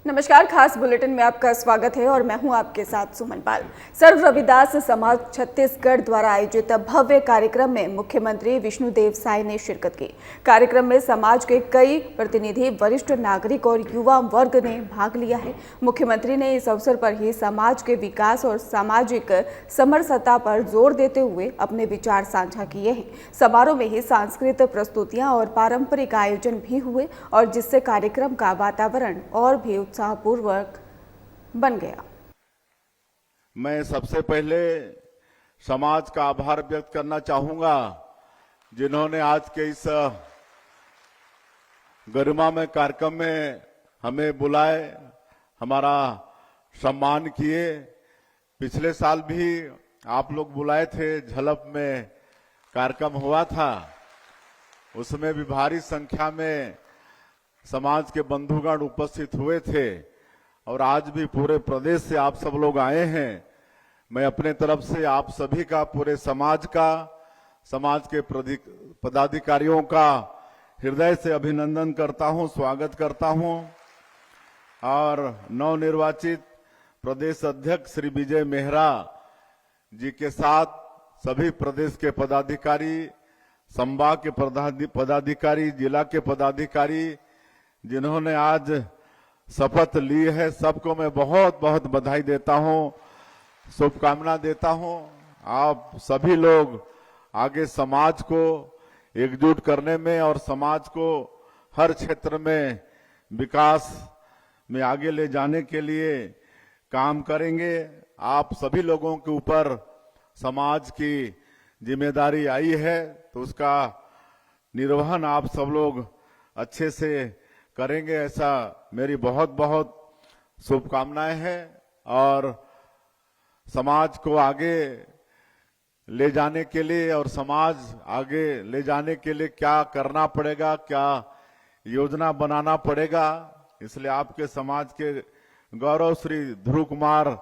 नमस्कार, खास बुलेटिन में आपका स्वागत है और मैं हूं आपके साथ सुमन पाल। सर्व रविदास समाज छत्तीसगढ़ द्वारा आयोजित भव्य कार्यक्रम में मुख्यमंत्री विष्णुदेव साय ने शिरकत की। कार्यक्रम में समाज के कई प्रतिनिधि, वरिष्ठ नागरिक और युवा वर्ग ने भाग लिया है। मुख्यमंत्री ने इस अवसर पर ही समाज के विकास और सामाजिक समरसता पर जोर देते हुए अपने विचार साझा किए हैं। समारोह में ही सांस्कृतिक प्रस्तुतियां और पारंपरिक आयोजन भी हुए और जिससे कार्यक्रम का वातावरण और भी उत्साहपूर्वक बन गया। मैं सबसे पहले समाज का आभार व्यक्त करना चाहूंगा जिन्होंने आज के इस गरिमामय कार्यक्रम में हमें बुलाए, हमारा सम्मान किए। पिछले साल भी आप लोग बुलाए थे, झलक में कार्यक्रम हुआ था, उसमें भी भारी संख्या में समाज के बंधुगण उपस्थित हुए थे और आज भी पूरे प्रदेश से आप सब लोग आए हैं। मैं अपने तरफ से आप सभी का, पूरे समाज का, समाज के पदाधिकारियों का हृदय से अभिनंदन करता हूं, स्वागत करता हूं। और नवनिर्वाचित प्रदेश अध्यक्ष श्री विजय मेहरा जी के साथ सभी प्रदेश के पदाधिकारी, संभाग के पदाधिकारी, जिला के पदाधिकारी जिन्होंने आज शपथ ली है, सबको मैं बहुत बहुत बधाई देता हूं, शुभकामना देता हूं। आप सभी लोग आगे समाज को एकजुट करने में और समाज को हर क्षेत्र में विकास में आगे ले जाने के लिए काम करेंगे। आप सभी लोगों के ऊपर समाज की जिम्मेदारी आई है, तो उसका निर्वहन आप सब लोग अच्छे से करेंगे, ऐसा मेरी बहुत बहुत शुभकामनाएं हैं। और समाज को आगे ले जाने के लिए और समाज आगे ले जाने के लिए क्या करना पड़ेगा, क्या योजना बनाना पड़ेगा, इसलिए आपके समाज के गौरव श्री ध्रुव कुमार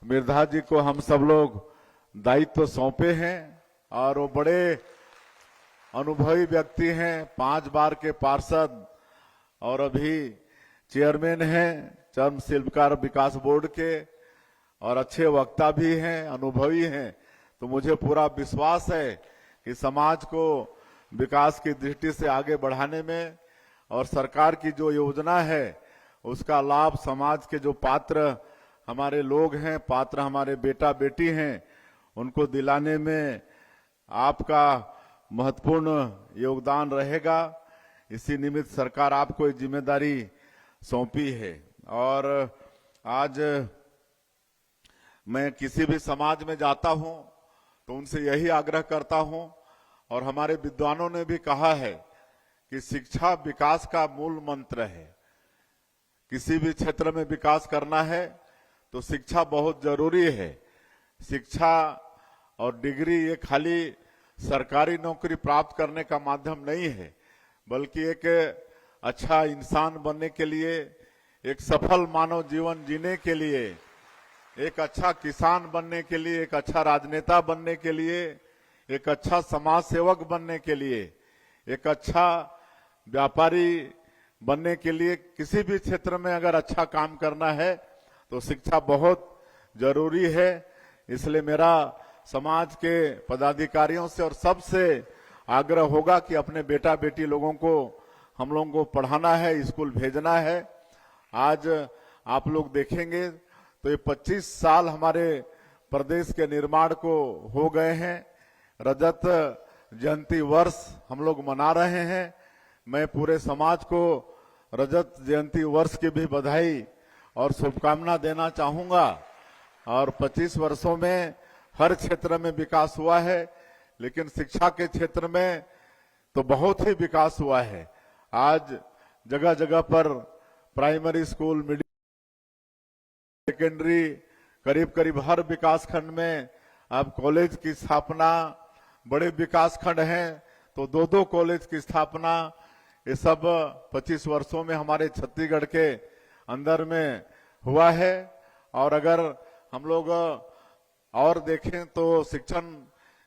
मिर्धा जी को हम सब लोग दायित्व सौंपे हैं। और वो बड़े अनुभवी व्यक्ति हैं, 5 बार के पार्षद और अभी चेयरमैन हैं चर्म शिल्पकार विकास बोर्ड के, और अच्छे वक्ता भी हैं, अनुभवी हैं। तो मुझे पूरा विश्वास है कि समाज को विकास की दृष्टि से आगे बढ़ाने में और सरकार की जो योजना है उसका लाभ समाज के जो पात्र हमारे लोग हैं, पात्र हमारे बेटा बेटी हैं, उनको दिलाने में आपका महत्वपूर्ण योगदान रहेगा। इसी निमित्त सरकार आपको एक जिम्मेदारी सौंपी है। और आज मैं किसी भी समाज में जाता हूं तो उनसे यही आग्रह करता हूं, और हमारे विद्वानों ने भी कहा है कि शिक्षा विकास का मूल मंत्र है। किसी भी क्षेत्र में विकास करना है तो शिक्षा बहुत जरूरी है। शिक्षा और डिग्री ये खाली सरकारी नौकरी प्राप्त करने का माध्यम नहीं है, बल्कि एक अच्छा इंसान बनने के लिए, एक सफल मानव जीवन जीने के लिए, एक अच्छा किसान बनने के लिए, एक अच्छा राजनेता बनने के लिए, एक अच्छा समाज सेवक बनने के लिए, एक अच्छा व्यापारी बनने के लिए, किसी भी क्षेत्र में अगर अच्छा काम करना है तो शिक्षा बहुत जरूरी है। इसलिए मेरा समाज के पदाधिकारियों से और सबसे आग्रह होगा कि अपने बेटा बेटी लोगों को हम लोगों को पढ़ाना है, स्कूल भेजना है। आज आप लोग देखेंगे तो ये 25 साल हमारे प्रदेश के निर्माण को हो गए हैं। रजत जयंती वर्ष हम लोग मना रहे हैं। मैं पूरे समाज को रजत जयंती वर्ष की भी बधाई और शुभकामना देना चाहूंगा। और 25 वर्षों में हर क्षेत्र में विकास हुआ है, लेकिन शिक्षा के क्षेत्र में तो बहुत ही विकास हुआ है। आज जगह जगह पर प्राइमरी स्कूल, मिडिल, सेकेंडरी, करीब करीब हर विकास खंड में अब कॉलेज की स्थापना, बड़े विकास खंड हैं तो 2-2 कॉलेज की स्थापना, ये सब 25 वर्षों में हमारे छत्तीसगढ़ के अंदर में हुआ है। और अगर हम लोग और देखें तो शिक्षण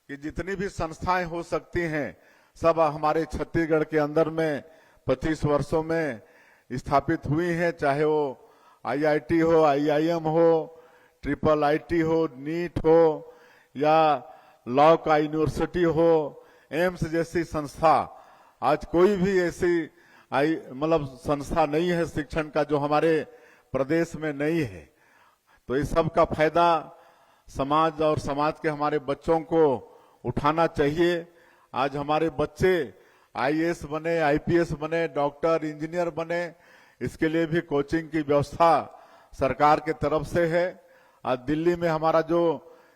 की जितनी भी संस्थाएं हो सकती हैं सब हमारे छत्तीसगढ़ के अंदर में 25 वर्षों में स्थापित हुई हैं, चाहे वो आईआईटी हो, आईआईएम हो, ट्रिपल आईटी हो, नीट हो या लॉ का यूनिवर्सिटी हो, एम्स जैसी संस्था, आज कोई भी ऐसी मतलब संस्था नहीं है शिक्षण का जो हमारे प्रदेश में नहीं है। तो इस सब का फायदा समाज और समाज के हमारे बच्चों को उठाना चाहिए। आज हमारे बच्चे आईएएस बने, आईपीएस बने, डॉक्टर, इंजीनियर बने, इसके लिए भी कोचिंग की व्यवस्था सरकार के तरफ से है। आज दिल्ली में हमारा जो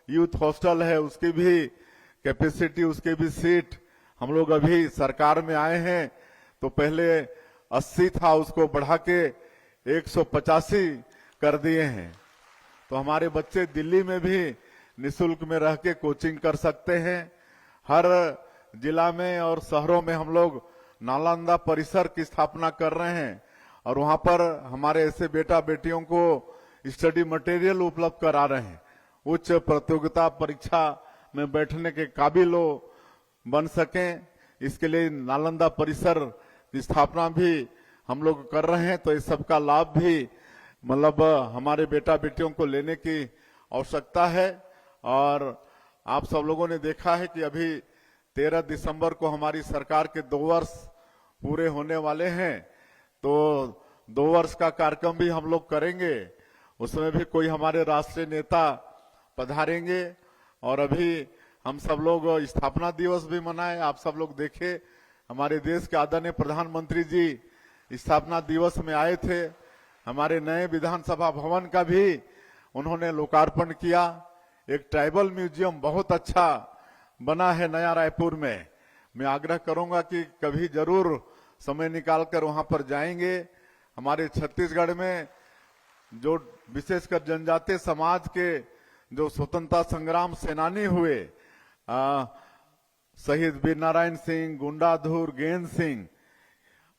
यूथ हॉस्टल है उसकी भी कैपेसिटी, उसकी भी सीट हम लोग अभी सरकार में आए हैं, तो पहले 80 था, उसको बढ़ा के 185 कर दिए हैं। तो हमारे बच्चे दिल्ली में भी निशुल्क में रह के कोचिंग कर सकते हैं। हर जिला में और शहरों में हम लोग नालंदा परिसर की स्थापना कर रहे हैं और वहां पर हमारे ऐसे बेटा बेटियों को स्टडी मटेरियल उपलब्ध करा रहे हैं। उच्च प्रतियोगिता परीक्षा में बैठने के काबिल बन सकें, इसके लिए नालंदा परिसर की स्थापना भी हम लोग कर रहे हैं। तो इस सब का लाभ भी मतलब हमारे बेटा बेटियों को लेने की आवश्यकता है। और आप सब लोगों ने देखा है कि अभी 13 दिसंबर को हमारी सरकार के 2 वर्ष पूरे होने वाले हैं, तो 2 वर्ष का कार्यक्रम भी हम लोग करेंगे। उसमें भी कोई हमारे राष्ट्रीय नेता पधारेंगे और अभी हम सब लोग स्थापना दिवस भी मनाए। आप सब लोग देखे, हमारे देश के आदरणीय प्रधानमंत्री जी स्थापना दिवस में आए थे। हमारे नए विधानसभा भवन का भी उन्होंने लोकार्पण किया। एक ट्राइबल म्यूजियम बहुत अच्छा बना है नया रायपुर में। मैं आग्रह करूंगा कि कभी जरूर समय निकालकर वहां पर जाएंगे। हमारे छत्तीसगढ़ में जो विशेषकर जनजातीय समाज के जो स्वतंत्रता संग्राम सेनानी हुए, शहीद वीर नारायण सिंह, गुंडाधुर, गेंद सिंह,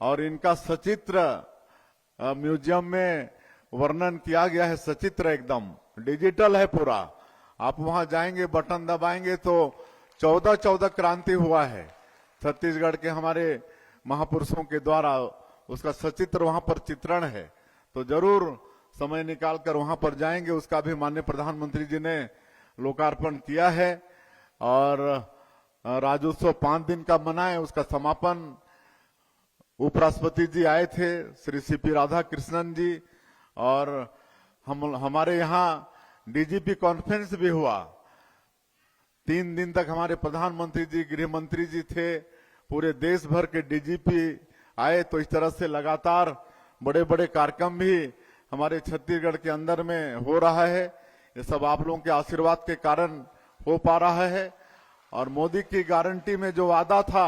और इनका सचित्र म्यूजियम में वर्णन किया गया है। सचित्र एकदम डिजिटल है पूरा। आप वहां जाएंगे, बटन दबाएंगे तो 14 क्रांति हुआ है छत्तीसगढ़ के हमारे महापुरुषों के द्वारा, उसका सचित्र वहां पर चित्रण है। तो जरूर समय निकालकर वहां पर जाएंगे। उसका भी माननीय प्रधानमंत्री जी ने लोकार्पण किया है। और राज्योत्सव 5 दिन का मना है, उसका समापन उपराष्ट्रपति जी आए थे, श्री सीपी राधाकृष्णन जी, और हमारे यहाँ डीजीपी कॉन्फ्रेंस भी हुआ। 3 दिन तक हमारे प्रधानमंत्री जी, गृह मंत्री जी थे, पूरे देश भर के डीजीपी आए। तो इस तरह से लगातार बड़े बड़े कार्यक्रम भी हमारे छत्तीसगढ़ के अंदर में हो रहा है। ये सब आप लोगों के आशीर्वाद के कारण हो पा रहा है। और मोदी की गारंटी में जो वादा था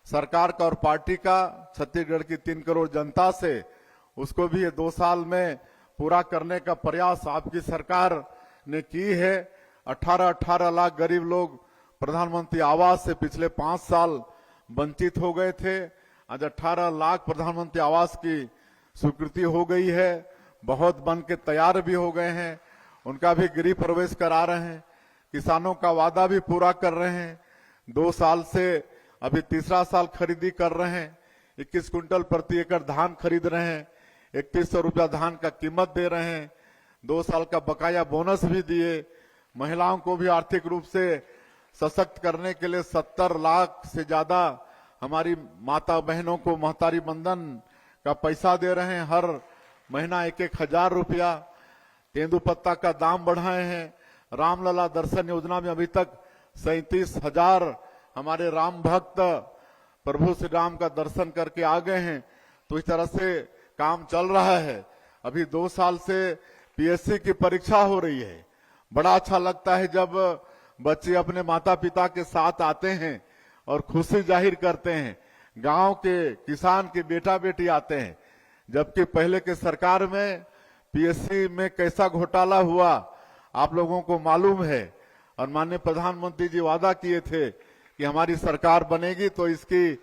सरकार का और पार्टी का छत्तीसगढ़ की 3 करोड़ जनता से, उसको भी ये 2 साल में पूरा करने का प्रयास आपकी सरकार ने की है। 18 लाख गरीब लोग प्रधानमंत्री आवास से पिछले 5 साल वंचित हो गए थे। आज 18 लाख प्रधानमंत्री आवास की स्वीकृति हो गई है। बहुत बन के तैयार भी हो गए हैं, उनका भी गृह प्रवेश करा रहे हैं। किसानों का वादा भी पूरा कर रहे हैं। 2 साल से अभी 3रा साल खरीदी कर रहे हैं। 21 क्विंटल प्रति एकड़ धान खरीद रहे हैं। 3100 रुपया धान का कीमत दे रहे हैं। 2 साल का बकाया बोनस भी दिए। महिलाओं को भी आर्थिक रूप से सशक्त करने के लिए 70 लाख से ज्यादा हमारी माता बहनों को महतारी बंधन का पैसा दे रहे हैं। हर महीना 1-1 हजार रुपया। तेंदुपत्ता का दाम बढ़ाए हैं। रामलला दर्शन योजना में अभी तक 37,000 हमारे राम भक्त प्रभु श्री राम का दर्शन करके आ गए हैं। तो इस तरह से काम चल रहा है। अभी 2 साल से पीएससी की परीक्षा हो रही है। बड़ा अच्छा लगता है जब बच्चे अपने माता पिता के साथ आते हैं और खुशी जाहिर करते हैं। गांव के किसान के बेटा बेटी आते हैं। जबकि पहले के सरकार में पीएससी में कैसा घोटाला हुआ आप लोगों को मालूम है। और माननीय प्रधानमंत्री जी वादा किए थे कि हमारी सरकार बनेगी तो इसकी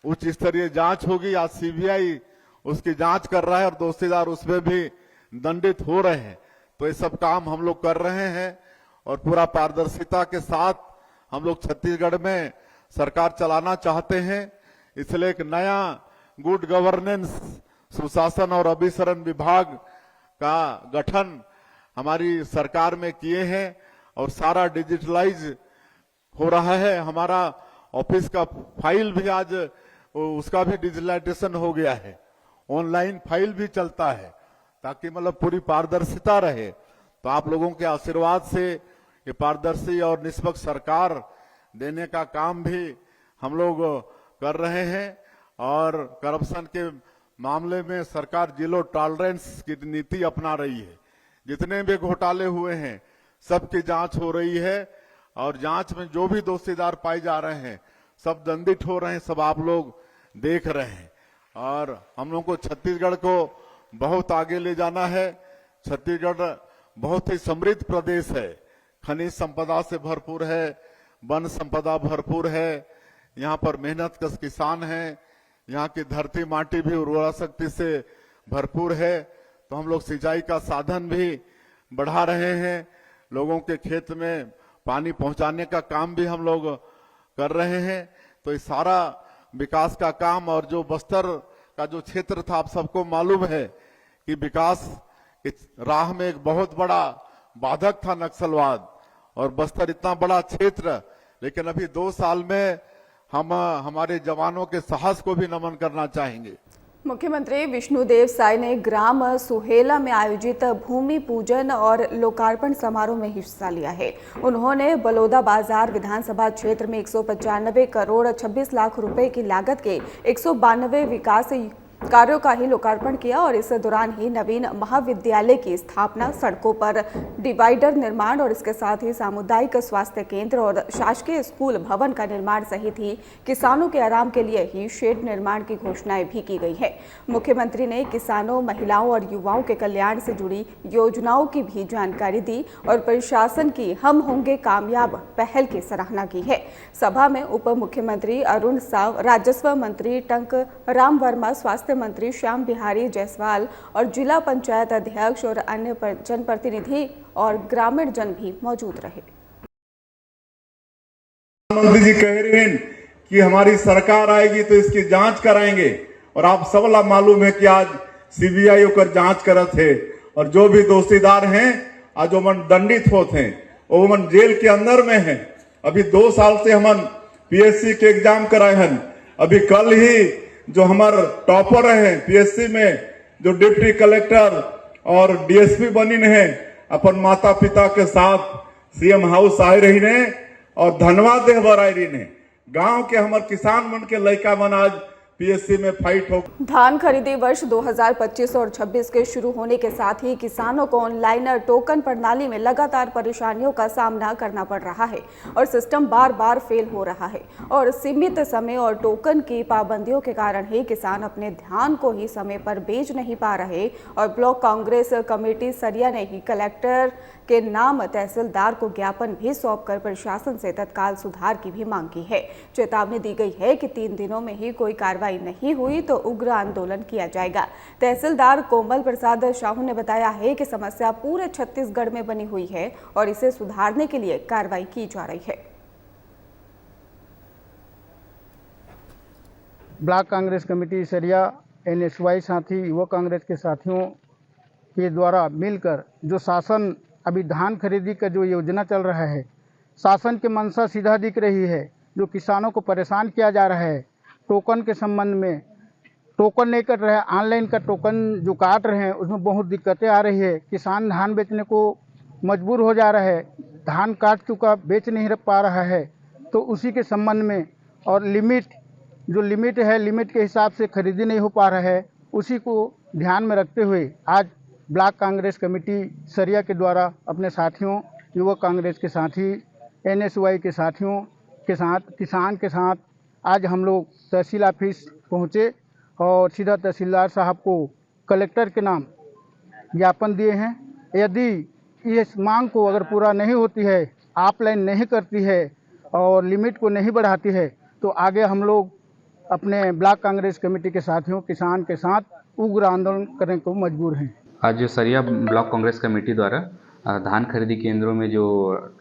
उच्च स्तरीय जांच होगी। आज सीबीआई उसकी जांच कर रहा है और दोषीदार उसमें भी दंडित हो रहे हैं। तो ये सब काम हम लोग कर रहे हैं और पूरा पारदर्शिता के साथ हम लोग छत्तीसगढ़ में सरकार चलाना चाहते हैं। इसलिए एक नया गुड गवर्नेंस, सुशासन और अभिसरण विभाग का गठन हमारी सरकार में किए हैं और सारा डिजिटलाइज हो रहा है। हमारा ऑफिस का फाइल भी आज उसका भी डिजिटलाइजेशन हो गया है, ऑनलाइन फाइल भी चलता है, ताकि मतलब पूरी पारदर्शिता रहे। तो आप लोगों के आशीर्वाद से ये पारदर्शी और निष्पक्ष सरकार देने का काम भी हम लोग कर रहे हैं और करप्शन के मामले में सरकार जीरो टॉलरेंस की नीति अपना रही है। जितने भी घोटाले हुए हैं सबकी जांच हो रही है और जांच में जो भी दोषीदार पाए जा रहे हैं सब दंडित हो रहे हैं, सब आप लोग देख रहे हैं। और हम लोग को छत्तीसगढ़ को बहुत आगे ले जाना है। छत्तीसगढ़ बहुत ही समृद्ध प्रदेश है, खनिज संपदा से भरपूर है, वन संपदा भरपूर है, यहाँ पर मेहनत कश किसान हैं, यहाँ की धरती माटी भी उर्वरा शक्ति से भरपूर है। तो हम लोग सिंचाई का साधन भी बढ़ा रहे हैं, लोगों के खेत में पानी पहुंचाने का काम भी हम लोग कर रहे हैं। तो इस सारा विकास का काम, और जो बस्तर का जो क्षेत्र था, आप सबको मालूम है कि विकास की राह में एक बहुत बड़ा बाधक था नक्सलवाद, और बस्तर इतना बड़ा क्षेत्र, लेकिन अभी 2 साल में हम हमारे जवानों के साहस को भी नमन करना चाहेंगे। मुख्यमंत्री विष्णुदेव साय ने ग्राम सुहेला में आयोजित भूमि पूजन और लोकार्पण समारोह में हिस्सा लिया है। उन्होंने बलौदा बाजार विधानसभा क्षेत्र में 195 करोड़ 26 लाख रुपए की लागत के 192 विकास कार्यों का ही लोकार्पण किया और इस दौरान ही नवीन महाविद्यालय की स्थापना, सड़कों पर डिवाइडर निर्माण और इसके साथ ही सामुदायिक स्वास्थ्य केंद्र और शासकीय स्कूल भवन का निर्माण सहित ही किसानों के आराम के लिए ही शेड निर्माण की घोषणाएं भी की गई है। मुख्यमंत्री ने किसानों, महिलाओं और युवाओं के कल्याण से जुड़ी योजनाओं की भी जानकारी दी और प्रशासन की हम होंगे कामयाब पहल की सराहना की है। सभा में उप मुख्यमंत्री अरुण साव, राजस्व मंत्री टंक राम वर्मा, स्वास्थ्य मंत्री श्याम बिहारी जायसवाल और जिला पंचायत अध्यक्ष और अन्य जनप्रतिनिधि और ग्रामीण जन भी मौजूद रहे। प्रधानमंत्री जी कह रहे हैं कि हमारी सरकार आएगी तो इसकी जांच कराएंगे, और आप सबला मालूम है कि आज सीबीआई होकर जांच करत है और जो भी दोषीदार हैं आज वो मन दंडित होते हैं, वो मन जेल के अंदर में है। अभी 2 साल से हम पीएससी के एग्जाम कराए हैं। अभी कल ही जो हमारे टॉपर हैं पीएससी में, जो डिप्टी कलेक्टर और डीएसपी बनी है, अपन माता पिता के साथ सीएम हाउस आए रही ने और धन्यवाद दे बराई रही ने। गांव के हमारे किसान मन के लड़का मन आज पीएससी में फाइट हो। धान खरीदी वर्ष 2025 और 26 के शुरू होने के साथ ही किसानों को ऑनलाइन टोकन प्रणाली में लगातार परेशानियों का सामना करना पड़ रहा है और सिस्टम बार बार फेल हो रहा है और सीमित समय और टोकन की पाबंदियों के कारण ही किसान अपने धान को ही समय पर बेच नहीं पा रहे और ब्लॉक कांग्रेस कमेटी सरिया ने ही कलेक्टर के नाम तहसीलदार को ज्ञापन भी सौंपकर प्रशासन से तत्काल सुधार की भी मांग की है। चेतावनी दी गई है कि 3 दिनों में ही कोई कार्रवाई नहीं हुई तो उग्र आंदोलन किया जाएगा। तहसीलदार कोमल प्रसाद साहू ने बताया है कि समस्या पूरे छत्तीसगढ़ में बनी हुई है और इसे सुधारने के लिए कार्रवाई की जा रही है। ब्लॉक कांग्रेस कमेटी सरिया, एनएसवाई साथी, युवा कांग्रेस के साथियों के द्वारा मिलकर जो शासन अभी धान खरीदी का जो योजना चल रहा है, शासन की मंशा सीधा दिख रही है। जो किसानों को परेशान किया जा रहा है टोकन के संबंध में, टोकन नहीं कट रहा है, ऑनलाइन का टोकन जो काट रहे हैं उसमें बहुत दिक्कतें आ रही है। किसान धान बेचने को मजबूर हो जा रहा है, धान काट चुका बेच नहीं पा रहा है। तो उसी के संबंध में और लिमिट है, लिमिट के हिसाब से खरीदी नहीं हो पा रहा है, उसी को ध्यान में रखते हुए आज ब्लॉक कांग्रेस कमेटी सरिया के द्वारा अपने साथियों, युवा कांग्रेस के साथी, एनएसवाई के साथियों के साथ, किसान के साथ आज हम लोग तहसील ऑफिस पहुँचे और सीधा तहसीलदार साहब को कलेक्टर के नाम ज्ञापन दिए हैं। यदि इस मांग को अगर पूरा नहीं होती है, ऑफलाइन नहीं करती है और लिमिट को नहीं बढ़ाती है तो आगे हम लोग अपने ब्लॉक कांग्रेस कमेटी के साथियों, किसान के साथ उग्र आंदोलन करने को मजबूर हैं। आज सरिया ब्लॉक कांग्रेस कमेटी द्वारा धान खरीदी केंद्रों में जो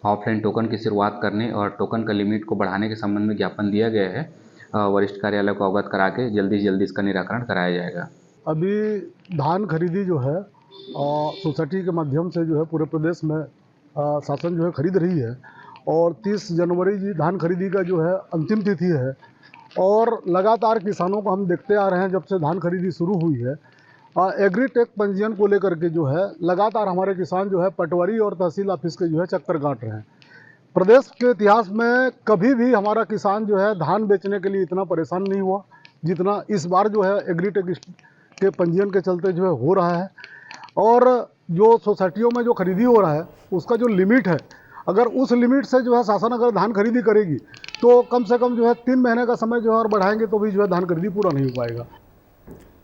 ऑफलाइन टोकन की शुरुआत करने और टोकन का लिमिट को बढ़ाने के संबंध में ज्ञापन दिया गया है। वरिष्ठ कार्यालय को अवगत करा के जल्दी से जल्दी इसका निराकरण कराया जाएगा। अभी धान खरीदी जो है सोसाइटी के माध्यम से जो है पूरे प्रदेश में शासन जो है खरीद रही है और 30 जनवरी जी धान खरीदी का जो है अंतिम तिथि है और लगातार किसानों को हम देखते आ रहे हैं जब से धान खरीदी शुरू हुई है। एग्रीटेक पंजीयन को लेकर के जो है लगातार हमारे किसान जो है पटवारी और तहसील ऑफिस के जो है चक्कर काट रहे हैं। प्रदेश के इतिहास में कभी भी हमारा किसान जो है धान बेचने के लिए इतना परेशान नहीं हुआ जितना इस बार जो है एग्रीटेक के पंजीयन के चलते जो है हो रहा है। और जो सोसाइटियों में जो खरीदी हो रहा है उसका जो लिमिट है, अगर उस लिमिट से जो है शासन अगर धान खरीदी करेगी तो कम से कम जो है 3 महीने का समय जो है और बढ़ाएंगे तो भी जो है धान खरीदी पूरा नहीं हो पाएगा।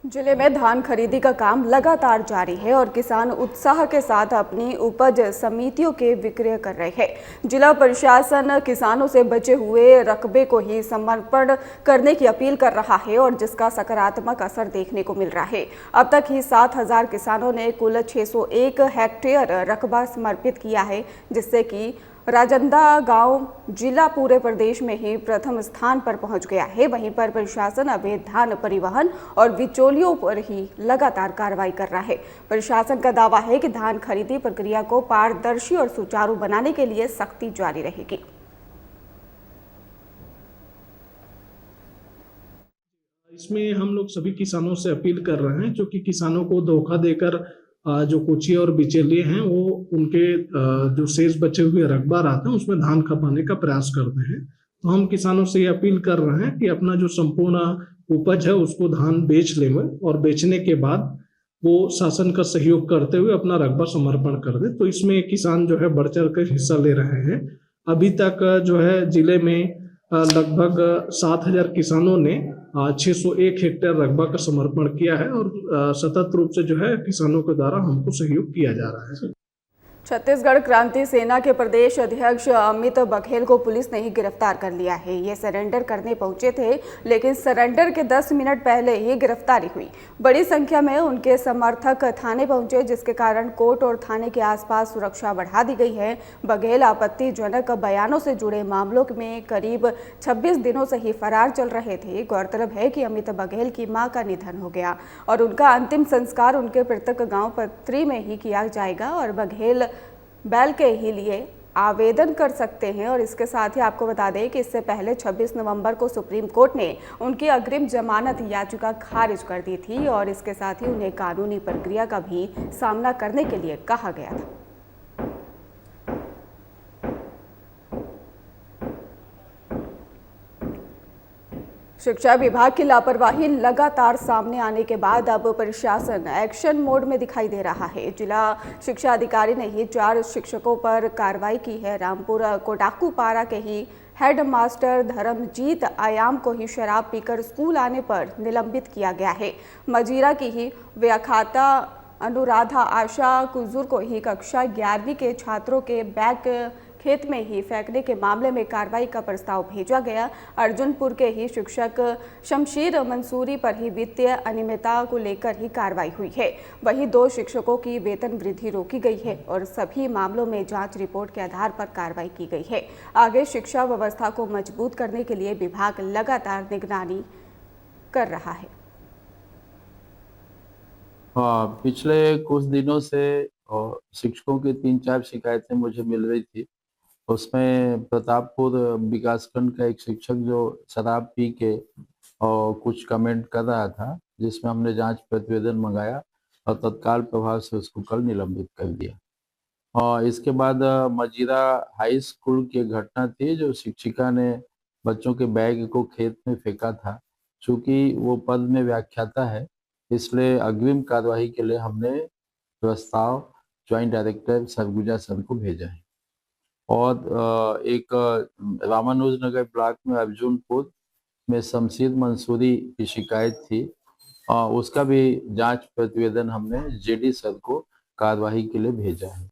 जिले में धान खरीदी का काम लगातार जारी है और किसान उत्साह के साथ अपनी उपज समितियों के विक्रय कर रहे हैं। जिला प्रशासन किसानों से बचे हुए रकबे को ही समर्पण करने की अपील कर रहा है और जिसका सकारात्मक असर देखने को मिल रहा है। अब तक ही 7,000 किसानों ने कुल 601 हेक्टेयर रकबा समर्पित किया है, जिससे कि राजंदा गांव जिला पूरे प्रदेश में ही प्रथम स्थान पर पहुंच गया है। वहीं पर प्रशासन अवैध धान परिवहन और बिचौलियों पर ही लगातार कार्रवाई कर रहा है। प्रशासन का दावा है कि धान खरीदी प्रक्रिया को पारदर्शी और सुचारू बनाने के लिए सख्ती जारी रहेगी। इसमें हम लोग सभी किसानों से अपील कर रहे हैं, जो कि किसानों को धोखा देकर जो कोचिया और बिचौलिए हैं वो उनके जो शेष बचे हुए रकबा रहते हैं उसमें धान खपाने का प्रयास करते हैं। तो हम किसानों से ये अपील कर रहे हैं कि अपना जो संपूर्ण उपज है उसको धान बेच लें और बेचने के बाद वो शासन का सहयोग करते हुए अपना रकबा समर्पण कर दे। तो इसमें किसान जो है बढ़ चढ़ कर हिस्सा ले रहे हैं। अभी तक जो है जिले में लगभग 7,000 किसानों ने 601 हेक्टेयर रकबा का समर्पण किया है और सतत रूप से जो है किसानों के द्वारा हमको सहयोग किया जा रहा है। छत्तीसगढ़ क्रांति सेना के प्रदेश अध्यक्ष अमित बघेल को पुलिस ने ही गिरफ्तार कर लिया है। ये सरेंडर करने पहुंचे थे, लेकिन सरेंडर के 10 मिनट पहले ही गिरफ्तारी हुई। बड़ी संख्या में उनके समर्थक थाने पहुंचे, जिसके कारण कोर्ट और थाने के आसपास सुरक्षा बढ़ा दी गई है। बघेल आपत्तिजनक बयानों से जुड़े मामलों में करीब 26 दिनों से ही फरार चल रहे थे। गौरतलब है कि अमित बघेल की मां का निधन हो गया और उनका अंतिम संस्कार उनके मृतक गांव पत्री में ही किया जाएगा और बघेल बैल के ही लिए आवेदन कर सकते हैं। और इसके साथ ही आपको बता दें कि इससे पहले 26 नवंबर को सुप्रीम कोर्ट ने उनकी अग्रिम जमानत याचिका खारिज कर दी थी और इसके साथ ही उन्हें कानूनी प्रक्रिया का भी सामना करने के लिए कहा गया था। शिक्षा विभाग की लापरवाही लगातार सामने आने के बाद अब प्रशासन एक्शन मोड में दिखाई दे रहा है। जिला शिक्षा अधिकारी ने ही 4 शिक्षकों पर कार्रवाई की है। रामपुर कोटाकू पारा के ही हेड मास्टर धर्मजीत आयाम को ही शराब पीकर स्कूल आने पर निलंबित किया गया है। मजीरा की ही व्याख्याता अनुराधा आशा कुजूर को ही कक्षा 11वीं के छात्रों के बैग खेत में ही फेंकने के मामले में कार्रवाई का प्रस्ताव भेजा गया। अर्जुनपुर के ही शिक्षक शमशीर मंसूरी पर ही वित्तीय अनियमितता को लेकर ही कार्रवाई हुई है। वहीं 2 शिक्षकों की वेतन वृद्धि रोकी गई है और सभी मामलों में जांच रिपोर्ट के आधार पर कार्रवाई की गई है। आगे शिक्षा व्यवस्था को मजबूत करने के लिए विभाग लगातार निगरानी कर रहा है। पिछले कुछ दिनों से शिक्षकों की 3-4 शिकायतें मुझे मिल रही थी। उसमें प्रतापपुर विकासखंड का एक शिक्षक जो शराब पी के और कुछ कमेंट कर रहा था, जिसमें हमने जांच प्रतिवेदन मंगाया और तत्काल प्रभाव से उसको कल निलंबित कर दिया। और इसके बाद मजीरा हाई स्कूल की घटना थी, जो शिक्षिका ने बच्चों के बैग को खेत में फेंका था। चूँकि वो पद में व्याख्याता है, इसलिए अग्रिम कार्यवाही के लिए हमने प्रस्ताव ज्वाइंट डायरेक्टर सरगुजा सर को भेजा है। और एक रामानुजनगर ब्लॉक में अर्जुनपुर में शमशीर मंसूरी की शिकायत थी, उसका भी जांच प्रतिवेदन हमने जेडी सर को कार्यवाही के लिए भेजा है।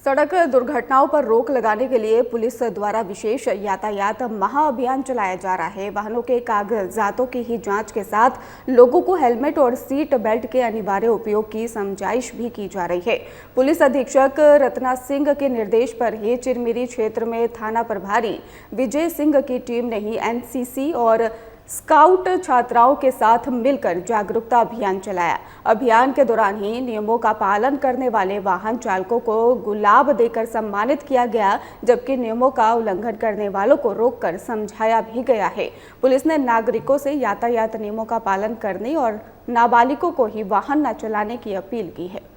सड़क दुर्घटनाओं पर रोक लगाने के लिए पुलिस द्वारा विशेष यातायात महाअभियान चलाया जा रहा है। वाहनों के कागजातों की ही जांच के साथ लोगों को हेलमेट और सीट बेल्ट के अनिवार्य उपयोग की समझाइश भी की जा रही है। पुलिस अधीक्षक रत्ना सिंह के निर्देश पर ही चिरमिरी क्षेत्र में थाना प्रभारी विजय सिंह की टीम ने ही एनसीसी और स्काउट छात्राओं के साथ मिलकर जागरूकता अभियान चलाया। अभियान के दौरान ही नियमों का पालन करने वाले वाहन चालकों को गुलाब देकर सम्मानित किया गया, जबकि नियमों का उल्लंघन करने वालों को रोककर समझाया भी गया है। पुलिस ने नागरिकों से यातायात नियमों का पालन करने और नाबालिगों को ही वाहन न चलाने की अपील की है।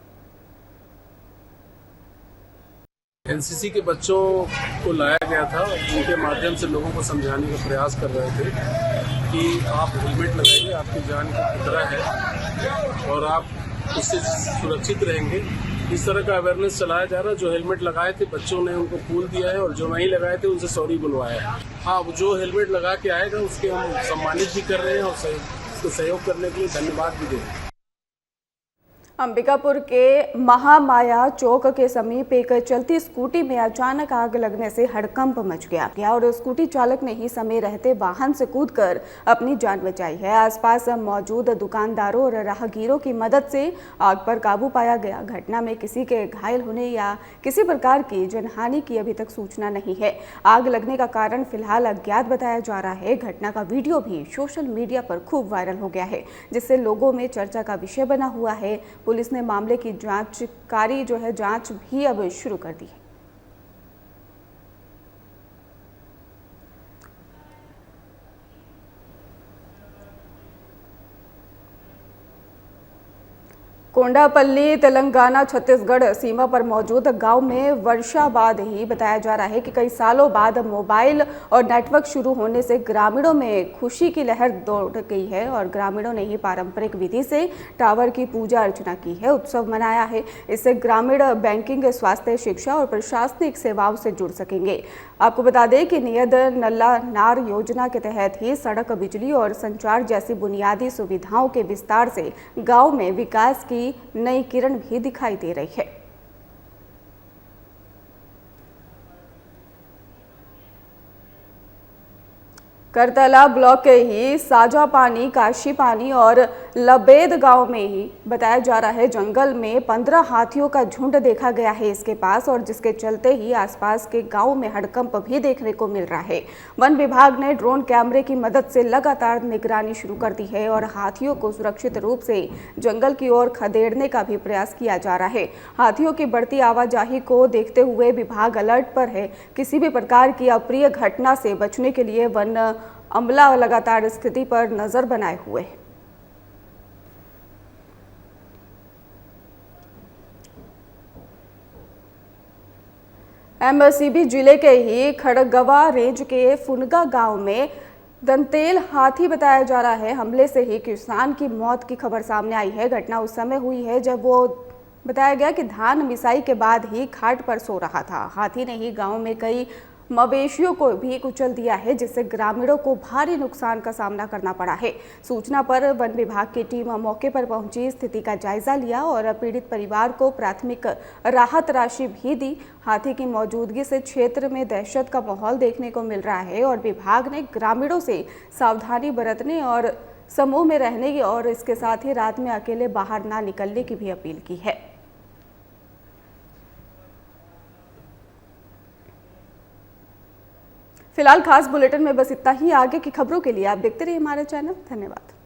एनसीसी के बच्चों को लाया गया था, उनके माध्यम से लोगों को समझाने का प्रयास कर रहे थे कि आप हेलमेट लगाइए, आपकी जान का खतरा है और आप उससे सुरक्षित रहेंगे। इस तरह का अवेयरनेस चलाया जा रहा है। जो हेलमेट लगाए थे बच्चों ने उनको फूल दिया है और जो नहीं लगाए थे उनसे सॉरी बुलवाया है। हाँ, जो हेलमेट लगा के आएगा उसके हम सम्मानित भी कर रहे हैं और उसको सहयोग करने के लिए धन्यवाद भी दे रहे हैं। अंबिकापुर के महामाया चौक के समीप एक चलती स्कूटी में अचानक आग लगने से हड़कंप मच गया और स्कूटी चालक ने ही समय रहते वाहन से कूदकर अपनी जान बचाई है। आसपास मौजूद दुकानदारों और राहगीरों की मदद से आग पर काबू पाया गया। घटना में किसी के घायल होने या किसी प्रकार की जनहानि की अभी तक सूचना नहीं है। आग लगने का कारण फिलहाल अज्ञात बताया जा रहा है। घटना का वीडियो भी सोशल मीडिया पर खूब वायरल हो गया है, जिससे लोगों में चर्चा का विषय बना हुआ है। पुलिस ने मामले की जांच भी अब शुरू कर दी है। कोंडापल्ली तेलंगाना छत्तीसगढ़ सीमा पर मौजूद गांव में वर्षा बाद ही बताया जा रहा है कि कई सालों बाद मोबाइल और नेटवर्क शुरू होने से ग्रामीणों में खुशी की लहर दौड़ गई है और ग्रामीणों ने ही पारंपरिक विधि से टावर की पूजा अर्चना की है, उत्सव मनाया है। इससे ग्रामीण बैंकिंग, स्वास्थ्य, शिक्षा और प्रशासनिक सेवाओं से जुड़ सकेंगे। आपको बता दें कि नियत नल्ला नार योजना के तहत ही सड़क, बिजली और संचार जैसी बुनियादी सुविधाओं के विस्तार से गांव में विकास की नई किरण भी दिखाई दे रही है। करतला ब्लॉक के ही साजा पानी, काशी पानी और लबेद गांव में ही बताया जा रहा है जंगल में 15 हाथियों का झुंड देखा गया है इसके पास, और जिसके चलते ही आसपास के गांव में हड़कंप भी देखने को मिल रहा है। वन विभाग ने ड्रोन कैमरे की मदद से लगातार निगरानी शुरू कर दी है और हाथियों को सुरक्षित रूप से जंगल की ओर खदेड़ने का भी प्रयास किया जा रहा है। हाथियों की बढ़ती आवाजाही को देखते हुए विभाग अलर्ट पर है। किसी भी प्रकार की अप्रिय घटना से बचने के लिए वन अमला लगातार स्थिति पर नजर बनाए हुए है। एमसीबी जिले के ही खड़गवा रेंज के फुनगा गांव में दंतेल हाथी बताया जा रहा है हमले से ही किसान की मौत की खबर सामने आई है। घटना उस समय हुई है जब वो बताया गया कि धान मिसाई के बाद ही खाट पर सो रहा था। हाथी ने ही गांव में कई मवेशियों को भी कुचल दिया है, जिससे ग्रामीणों को भारी नुकसान का सामना करना पड़ा है। सूचना पर वन विभाग की टीम मौके पर पहुंची, स्थिति का जायजा लिया और पीड़ित परिवार को प्राथमिक राहत राशि भी दी। हाथी की मौजूदगी से क्षेत्र में दहशत का माहौल देखने को मिल रहा है और विभाग ने ग्रामीणों से सावधानी बरतने और समूह में रहने की और इसके साथ ही रात में अकेले बाहर ना निकलने की भी अपील की है। फिलहाल खास बुलेटिन में बस इतना ही। आगे की खबरों के लिए आप देखते रहिए हमारा चैनल। धन्यवाद।